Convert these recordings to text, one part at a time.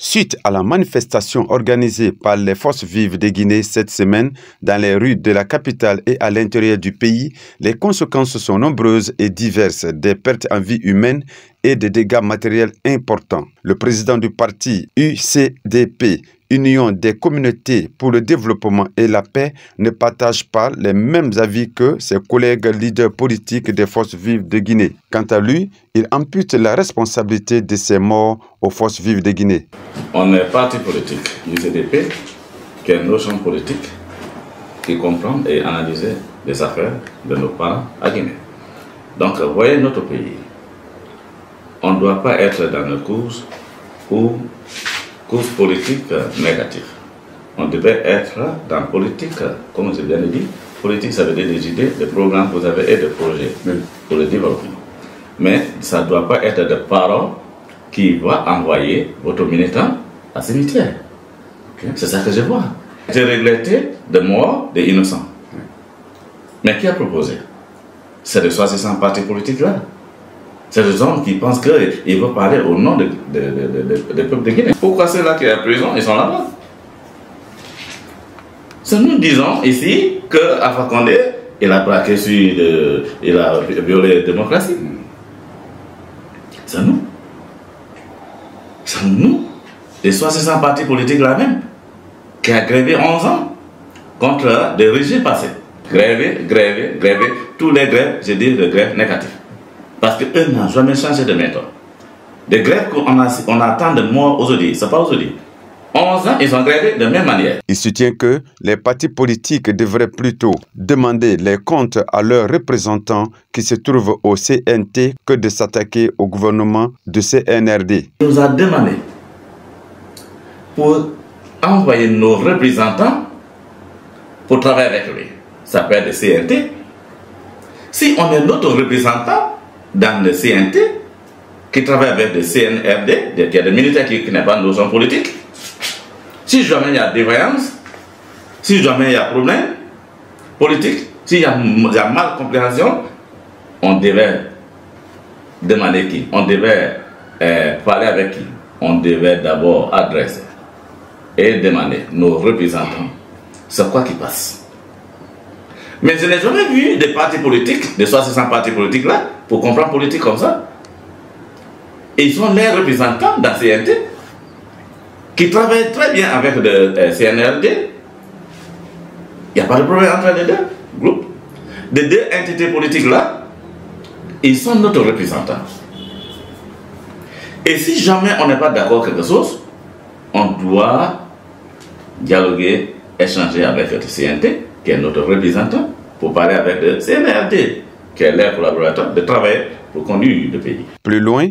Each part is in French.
Suite à la manifestation organisée par les forces vives de Guinée cette semaine dans les rues de la capitale et à l'intérieur du pays, les conséquences sont nombreuses et diverses, des pertes en vie humaine et des dégâts matériels importants. Le président du parti UCDP, Union des communautés pour le développement et la paix, ne partage pas les mêmes avis que ses collègues leaders politiques des forces vives de Guinée. Quant à lui, il impute la responsabilité de ces morts aux forces vives de Guinée. On est parti politique, UCDP, qui est une notion politique qui comprend et analyse les affaires de nos parents à Guinée. Donc, voyez notre pays. On ne doit pas être dans une cause politique négative. On devait être dans politique, comme je viens de dire, politique ça veut dire des idées, des programmes que vous avez et des projets pour le développement. Mais ça ne doit pas être des paroles qui vont envoyer votre militant à cimetière. C'est ça que je vois. J'ai regretté de mort des innocents. Mais qui a proposé? C'est de soi-disant partis politiques là. C'est des hommes qui pensent qu'ils vont parler au nom des peuples de Guinée. Pourquoi ceux-là qui sont en prison, ils sont là-bas? Nous disons ici que Alpha Condé, il a braqué il a violé la démocratie. C'est nous. C'est nous, les 60 partis politiques là-même, qui a grévé 11 ans contre des régimes passés. Grévé, tous les grèves, je dis des grèves négatives. Parce qu'eux n'ont jamais changé de méthode. Des grèves qu'on attend de moi aujourd'hui, ce n'est pas aujourd'hui. 11 ans, ils ont grévé de la même manière. Il soutient que les partis politiques devraient plutôt demander les comptes à leurs représentants qui se trouvent au CNT que de s'attaquer au gouvernement de CNRD. Il nous a demandé pour envoyer nos représentants pour travailler avec lui. Ça peut être le CNT. Si on est notre représentant dans le CNT, qui travaille avec le CNRD, qui est des militaires qui n'est pas une notion politique, si jamais il y a défaillance, si jamais il y a problème politique, s'il y a mal compréhension, on devait demander qui? On devait parler avec qui? On devait d'abord adresser et demander nos représentants c'est quoi qui passe. Mais je n'ai jamais vu des partis politiques, des 60 partis politiques là, pour comprendre politique comme ça. Et ils sont les représentants dans CNT qui travaillent très bien avec le CNRD. Il n'y a pas de problème entre les deux groupes. Les deux entités politiques là, ils sont notre représentants. Et si jamais on n'est pas d'accord avec quelque chose, on doit dialoguer, échanger avec le CNT, qui est notre représentant, pour parler avec le CNRD, qui est leur collaborateur, de travailler pour conduire le pays. Plus loin,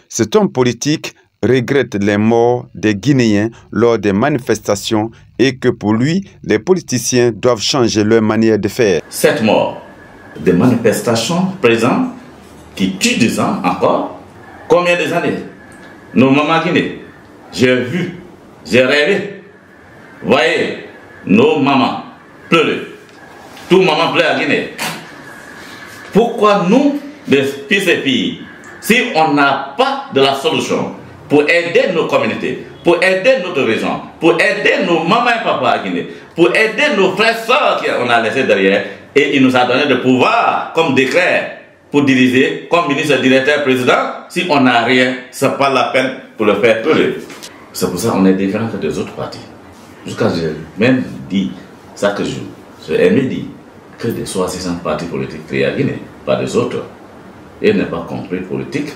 cet homme politique regrette les morts des Guinéens lors des manifestations et que pour lui, les politiciens doivent changer leur manière de faire. Cette mort des manifestations présentes qui tuent des gens encore, combien des années? Nos mamans Guinée, j'ai vu, j'ai rêvé, voyez, nos mamans pleurer. Tout maman pleure à Guinée. Pourquoi nous, les fils et filles, si on n'a pas de la solution pour aider nos communautés, pour aider notre région, pour aider nos mamans et papas à Guinée, pour aider nos frères et sœurs qu'on a laissés derrière, et il nous a donné le pouvoir comme décret pour diriger, comme ministre, directeur, président, si on n'a rien, ce n'est pas la peine pour le faire pleurer. C'est pour ça qu'on est différent que des autres partis. Jusqu'à j'ai même dit ça que j'ai aimé dire que des 60 partis politiques créés à Guinée, pas des autres. Il n'est pas compris politique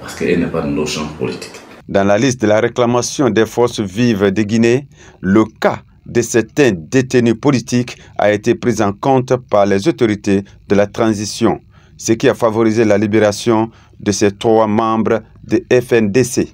parce qu'il n'est pas de notion politique. Dans la liste de la réclamation des forces vives de Guinée, le cas de certains détenus politiques a été pris en compte par les autorités de la transition, ce qui a favorisé la libération de ces 3 membres de FNDC.